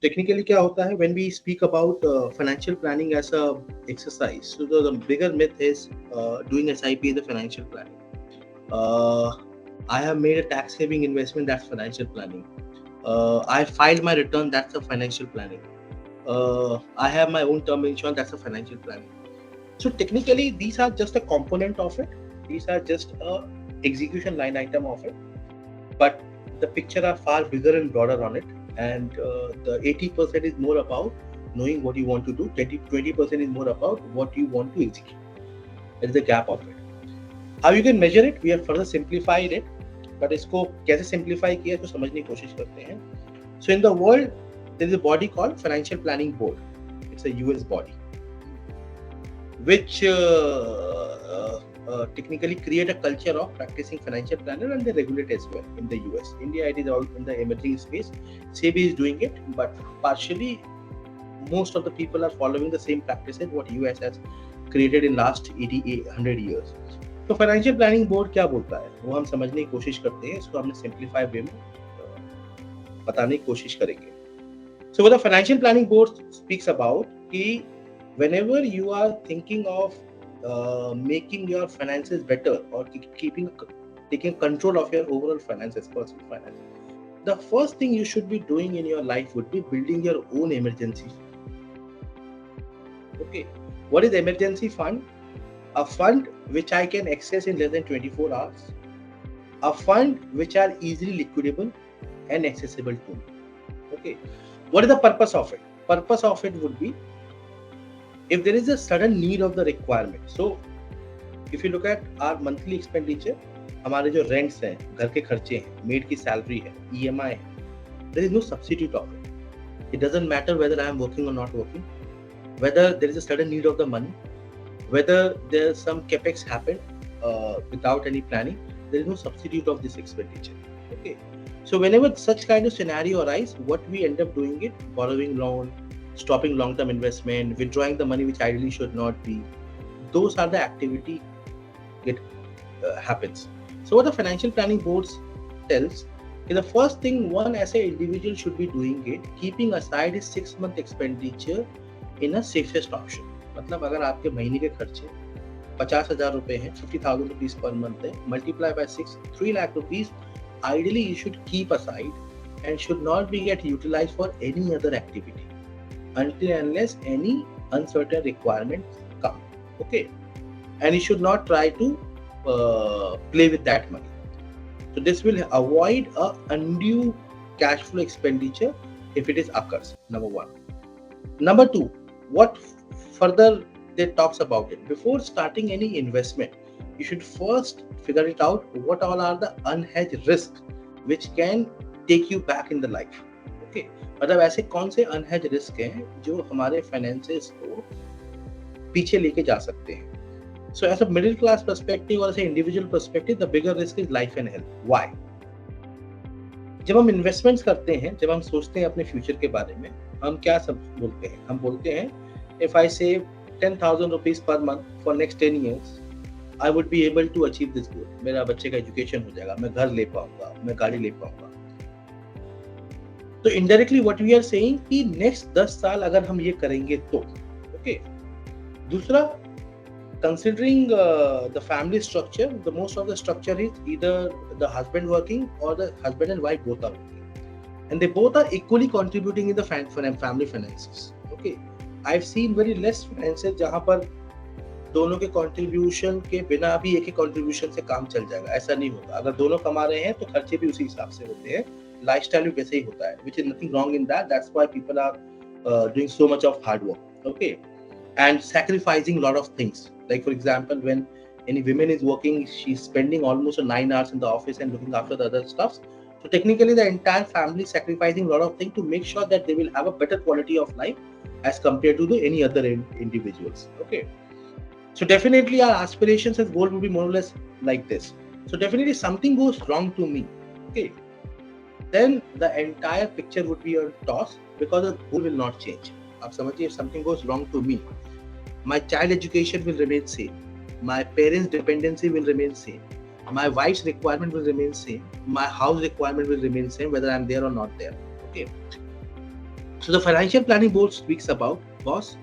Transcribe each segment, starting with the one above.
technically क्या होता है when we speak about financial planning as a exercise, so the bigger myth is doing SIP is a financial planning. uh, I have made a tax saving investment, that's financial planning. I filed my return, that's a financial planning. I have my own term insurance, that's a financial planning. So technically these are just a component of it, these are just a execution line item of it, but the picture are far bigger and broader on it. And the 80% is more about knowing what you want to do, 20% is more about what you want to execute. There is a gap of it. How you can measure it, we have further simplified it, but इसको कैसे simplify किया इसको समझने की कोशिश करते हैं. So in the world there is a body called Financial Planning Board. It's a US body which technically create a culture of practicing financial planner, and they regulate as well in the US. India, it is all in the emerging space. SEBI is doing it, but partially most of the people are following the same practices what US has created in last 100 years. तो financial planning board क्या बोलता है वो हम समझने की कोशिश करते हैं, इसको हमने सिंप्लीफाइड वे में बताने की कोशिश करेंगे. So what the financial planning board speaks about कि whenever you are thinking of making your finances better or taking control of your overall finances, personal finance, the first thing you should be doing in your life would be building your own emergency fund. Okay, what is emergency fund? A fund which I can access in less than 24 hours, a fund which are easily liquidable and accessible to me. Okay, what is the purpose of it? Purpose of it would be if there is a sudden need of the requirement. So if you look at our monthly expenditure, हमारे जो rents हैं, घर के खर्चे हैं, maid की salary है, EMI है, there is no substitute of it. It doesn't matter whether I am working or not working, whether there is a sudden need of the money, whether there is some capex happened without any planning, there is no substitute of this expenditure. Okay, so whenever such kind of scenario arises, what we end up doing it, borrowing loan, stopping long-term investment, withdrawing the money which ideally should not be, those are the activity it happens. So what the financial planning boards tells is the first thing one as an individual should be doing it, keeping aside his 6-month expenditure in a safest option. मतलब अगर आपके महीने के खर्चे 50,000 रुपए हैं, 50,000 rupees per month है, multiply by 6, 3 lakh rupees, ideally you should keep aside and should not be get utilized for any other activity until unless any uncertain requirements come. Okay, and you should not try to play with that money. So this will avoid a undue cash flow expenditure if it is occurs. Number one. Number two, what further they talks about it, before starting any investment, you should first figure it out what all are the unhedged risks which can take you back in the life. Okay, मतलब ऐसे कौन से अनहेज risk हैं जो हमारे finances को पीछे लेके जा सकते हैं. So as a middle class perspective और as a individual perspective, the bigger risk is life and health. Why? जब हम इन्वेस्टमेंट्स करते हैं, जब हम सोचते हैं अपने फ्यूचर के बारे में, हम क्या सब बोलते हैं? हम बोलते हैं if I save 10,000 rupees per month for next 10 years, I would be able to achieve this goal. मेरा बच्चे का एजुकेशन हो जाएगा, मैं घर ले पाऊंगा, मैं गाड़ी ले पाऊंगा. तो indirectly what we are saying कि नेक्स्ट 10 साल अगर हम ये करेंगे तो. ओके, दूसरा, considering the family structure, the most of the structure is either the husband working or the husband and wife both are working, and they both are equally contributing in the family finances. Okay, I've seen very less finances जहाँ पर दोनों के contribution के बिना भी एक ही contribution से काम चल जाएगा. ऐसा नहीं होता. अगर दोनों कमा रहे हैं तो खर्चे भी उसी हिसाब से होते हैं, लाइफस्टाइल भी वैसे ही होता है, which is nothing wrong in that. That's why people are doing so much of hard work. Okay, and sacrificing a lot of things. Like for example, when any woman is working, she's spending almost 9 hours in the office and looking after the other stuff. So technically the entire family is sacrificing a lot of things to make sure that they will have a better quality of life as compared to any other individuals. Okay, so definitely our aspirations as goal will be more or less like this. So definitely something goes wrong to me, okay, then the entire picture would be a toss because the goal will not change. आप समझिए, if something goes wrong to me, my child education will remain same, my parents' dependency will remain same, my wife's requirement will remain same, my house requirement will remain same whether I'm there or not there. Okay, So the financial planning board speaks about, boss,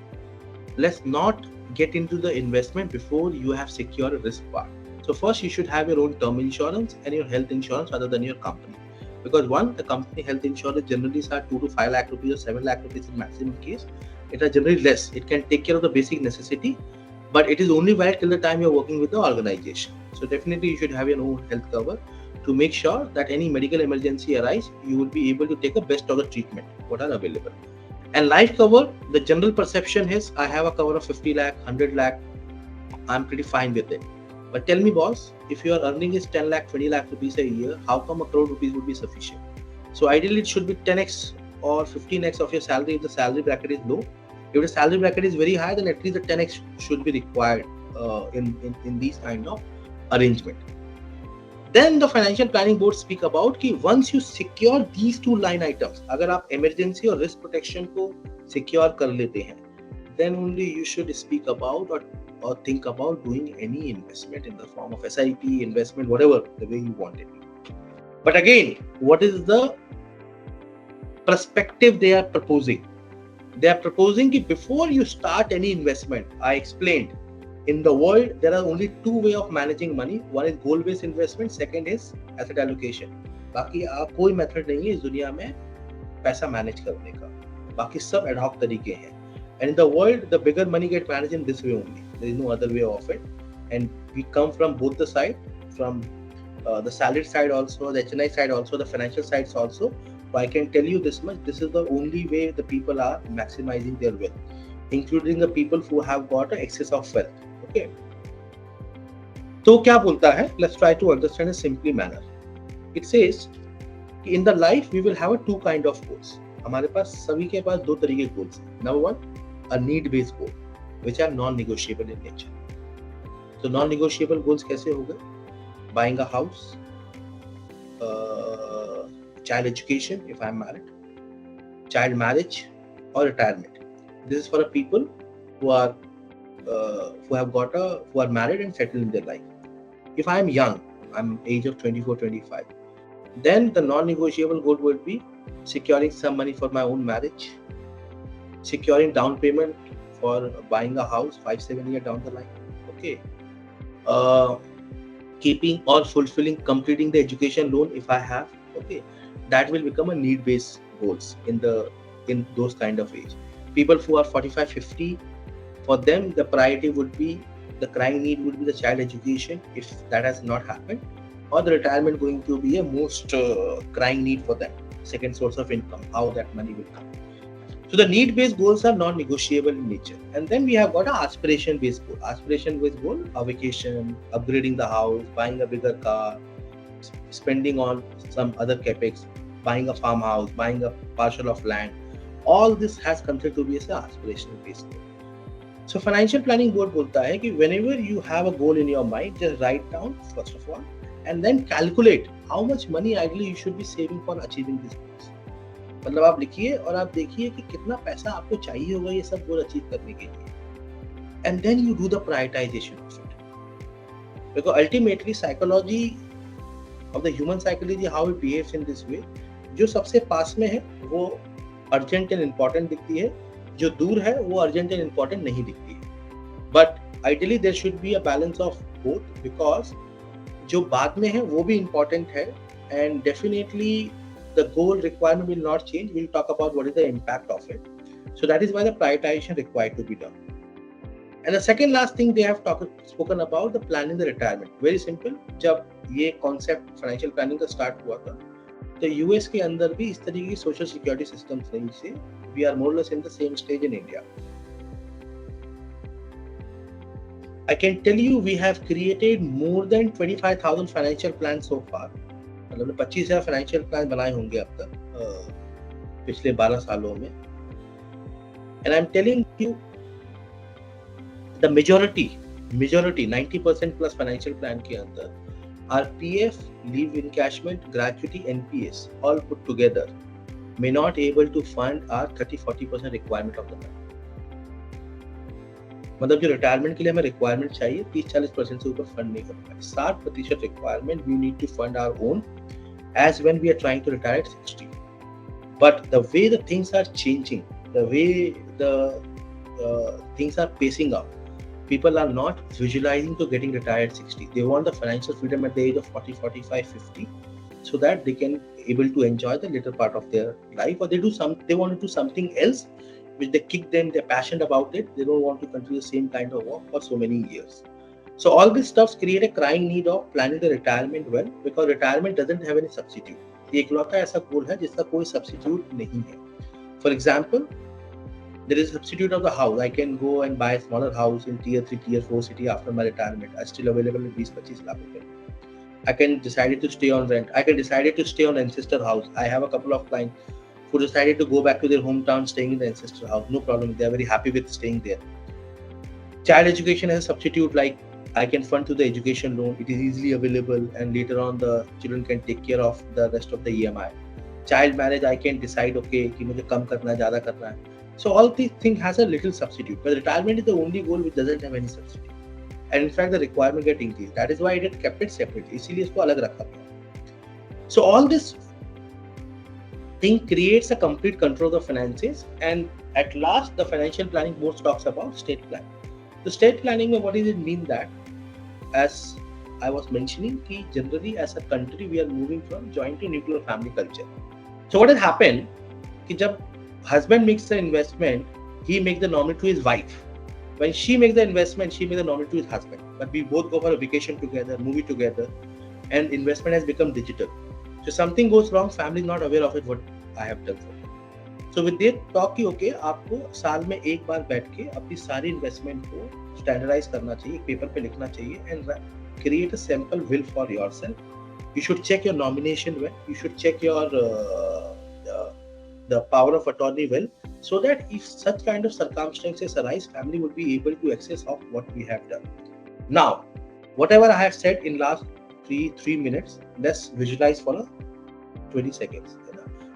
let's not get into the investment before you have secured a risk part. So first you should have your own term insurance and your health insurance rather than your company. Because one, the company health insurance generally start 2 to 5 lakh rupees or 7 lakh rupees in maximum case. It are generally less. It can take care of the basic necessity, but it is only valid till the time you're working with the organization. So definitely you should have your own health cover to make sure that any medical emergency arise, you will be able to take a best of the treatment what are available. And life cover, the general perception is I have a cover of 50 lakh, 100 lakh, I'm pretty fine with it. But tell me, boss, if your earning is 10 lakh, 20 lakh rupees a year, how come a crore rupees would be sufficient? So ideally, it should be 10x or 15x of your salary if the salary bracket is low. If the salary bracket is very high, then at least the 10x should be required in these kind of arrangement. Then the financial planning board speak about कि once you secure these two line items, अगर आप emergency और risk protection को secure कर लेते हैं, then only you should speak about or think about doing any investment in the form of SIP, investment, whatever the way you want it. But again, what is the perspective they are proposing? They are proposing that before you start any investment, I explained, in the world, there are only two ways of managing money. One is goal-based investment, second is asset allocation. बाकी आप कोई method नहीं है इस दुनिया में पैसा manage करने का. बाकी सब ad hoc तरीके हैं. And in the world, the bigger money get managed in this way only. There is no other way of it. And we come from both the side, from the salaried side also, the HNI side also, the financial sides also. So I can tell you this much: this is the only way the people are maximizing their wealth, including the people who have got an excess of wealth. Okay. तो क्या बोलता है? Let's try to understand a simply manner. It says in the life we will have a two kind of goals. हमारे पास सभी के पास दो तरीके के goals हैं. Number one, a need based goal, which are non-negotiable in nature. So non-negotiable goals कैसे हो गए? Buying a house, child education if I'm married, child marriage, or retirement. This is for the people who are who are married and settled in their life. If I am young, I'm age of 24, 25, then the non-negotiable goal would be securing some money for my own marriage, securing down payment for buying a house 5-7 years down the line. Okay. Keeping or fulfilling, completing the education loan if I have. Okay. That will become a need-based goals in those kind of age. People who are 45, 50, for them the priority would be, the crying need would be the child education if that has not happened, or the retirement going to be a most crying need for them, second source of income, how that money will come. So the need-based goals are non-negotiable in nature. And then we have got an aspiration-based goal. Aspiration-based goal, a vacation, upgrading the house, buying a bigger car, spending on some other capex, buying a farmhouse, buying a parcel of land. All this has considered to be as an aspirational-based goal. So financial planning board बोलता है कि whenever you have a goal in your mind, just write down first of all, and then calculate how much money ideally you should be saving for achieving these goals. मतलब आप लिखिए और आप देखिए कि कितना पैसा आपको चाहिए होगा ये सब गोल अचीव करने के लिए. And then you do the prioritization of it. Because ultimately psychology of the human psychology, how it behaves in this way, जो सबसे पास में है वो urgent and important दिखती है, जो दूर है वो अर्जेंट एंड इम्पोर्टेंट नहीं दिखती है. But ideally there should be a balance of both, because जो बाद में है वो भी इम्पोर्टेंट है, and definitely the goal requirement will not change. Will talk about what is the impact of it. So that is why the prioritization required to be done. And the second last thing they have spoken about the planning the retirement. Very simple. जब ये concept financial planning का start हुआ था तो US के अंदर भी इस तरीके की सोशल सिक्योरिटी सिस्टम्स नहीं से. We are more or less in the same stage in India. I can tell you we have created more than 25,000 financial plans so far. मतलब 25,000 financial plans बनाए होंगे अब तक पिछले 12 सालों में. And I'm telling you, the majority 90% plus financial plan के अंदर are PF, leave encashment, gratuity, NPS all put together may not able to fund our 30-40% requirement of the bank. मतलब जो रिटायरमेंट के लिए हमें रिक्वायरमेंट चाहिए 30-40% से ऊपर फंड नहीं कर पाए. 60% requirement we need to fund our own age when we are trying to retire at 60. But the way the things are changing, the way the things are pacing up, people are not visualizing to getting retired at 60. They want the financial freedom at the age of 40, 45, 50, so that they can able to enjoy the later part of their life, or they want to do something else which they kick them, they're passionate about it, they don't want to continue the same kind of work for so many years. So all these stuffs create a crying need of planning the retirement well, because retirement doesn't have any substitute. ये इकलौता ऐसा गोल है जिसका कोई substitute नहीं है. For example, there is a substitute of the house. I can go and buy a smaller house in tier 3, tier 4 city after my retirement. I still available in 20-25 lakh rupees. I can decide to stay on rent. I can decide to stay on ancestor house. I have a couple of clients who decided to go back to their hometown staying in the ancestor house. No problem. They are very happy with staying there. Child education as a substitute, like I can fund to the education loan. It is easily available, and later on the children can take care of the rest of the EMI. Child marriage, I can decide, okay, कि मुझे कम करना है, ज़्यादा करना है. So all these things has a little substitute, but retirement is the only goal which doesn't have any substitute. And in fact, the requirement get increased. That is why it kept it separate. इसीलिए इसको अलग रखा गया. So all this thing creates a complete control of the finances, and at last, the financial planning board talks about state planning. The state planning, what does it mean? That, as I was mentioning, कि generally as a country we are moving from joint to nuclear family culture. So what has happened? कि जब husband makes the investment, he makes the nominee to his wife. When she makes the investment, she makes the nominee to his husband. But we both go for a vacation together, movie together, and investment has become digital. So something goes wrong, family is not aware of it, what I have done for you. So with that talk कि okay, आपको साल में एक बार बैठ के अपनी सारी investment को स्टैंडर्डाइज करना चाहिए, एक पेपर पे लिखना चाहिए, and create a simple will for yourself. You should check your nomination well. You should check your the power of attorney well, so that if such kind of circumstances arise, family would be able to access of what we have done. Now, whatever I have said in last three minutes, let's visualize for 20 seconds.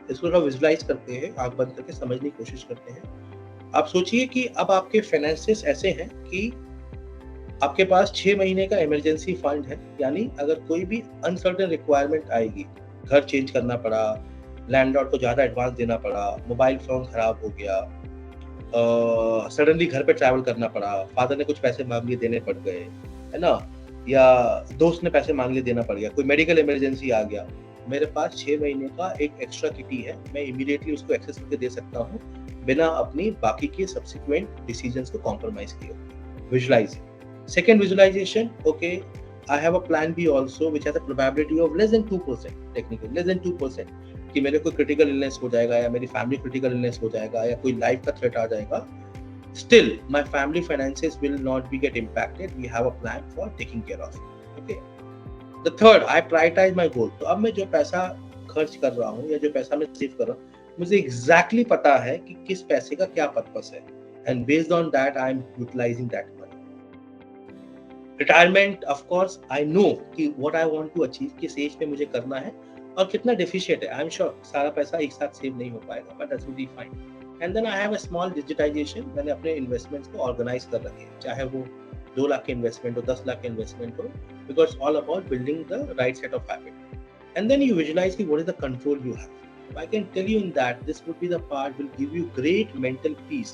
इसको थोड़ा visualise करते हैं, आंख बंद करके समझने की कोशिश करते हैं. आप सोचिए कि अब आपके फाइनेंसेस ऐसे हैं कि आपके पास 6 महीने का इमरजेंसी फंड है, यानी अगर कोई भी अनसर्टेन रिक्वायरमेंट आएगी, घर चेंज करना पड़ा, लैंडलॉर्ड को ज़्यादा एडवांस देना पड़ा, मोबाइल फोन खराब हो गया, सडनली घर पे ट्रैवल करना पड़ा, फादर ने कुछ पैसे मांग लिए देने पड़ गए, है ना, या दोस्त ने पैसे मांग लिए देना पड़ गया, कोई मेडिकल इमरजेंसी आ गया, मेरे पास 6 महीने का एक एक्स्ट्रा किटी है, मैं इमीडिएटली उसको एक्सेस करके दे सकता हूँ बिना अपनी बाकी के सब्सिक्वेंट डिसीजंस को कॉम्प्रोमाइज किए. Visualise. Second visualization, okay, I have a plan B also which has a probability of less than 2%, technically less than 2%, कि मेरे कोई critical illness हो जाएगा, या मेरी family critical illness हो जाएगा, या कोई life का threat आ जाएगा. Still, my family finances will not be get impacted. We have a plan for taking care of it. Okay. The third, I prioritize my goal. तो अब मैं जो पैसा खर्च कर रहा हूँ या जो पैसा मैं सेव कर रहा हूँ, मुझे exactly पता है कि किस पैसे का क्या पर्पस है, and based on that I am utilizing that money. Retirement, of course, I know कि what I want to achieve, किस एज पे मुझे करना है और कितना डेफिशिएंट है. I am sure सारा पैसा एक साथ सेव नहीं हो पाएगा, but that will be fine. And then I have a small digitization. मैंने अपने इन्वेस्टमेंट्स को ऑर्गेनाइज कर रखे हैं, चाहे वो 2 लाख के इन्वेस्टमेंट हो, 10 लाख के इन्वेस्टमेंट हो, because it's all about building the right set of habit. And then you visualize what is the control you have. I can tell you in that this would be the part will give you great mental peace,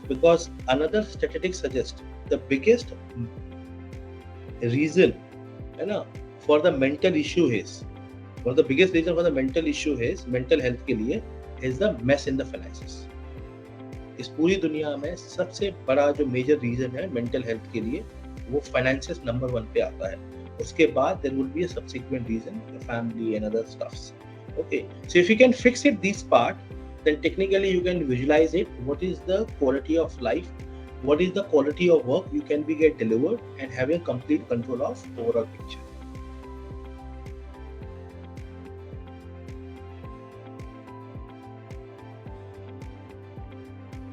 because another statistic suggests the biggest reason, है ना, for the mental issue is, one of the biggest reason for the mental issue is mental health के लिए is the mess in the finances. इस पूरी दुनिया में सबसे बड़ा जो मेजर रीजन है मेंटल हेल्थ के लिए, वो फाइनेंसेस नंबर 1 पे आता है. उसके बाद there will be a subsequent reason, the family and other stuffs. Okay, so if you can fix it this part, then technically you can visualize it. What is the quality of life? What is the quality of work you can be get delivered, and having complete control of overall picture.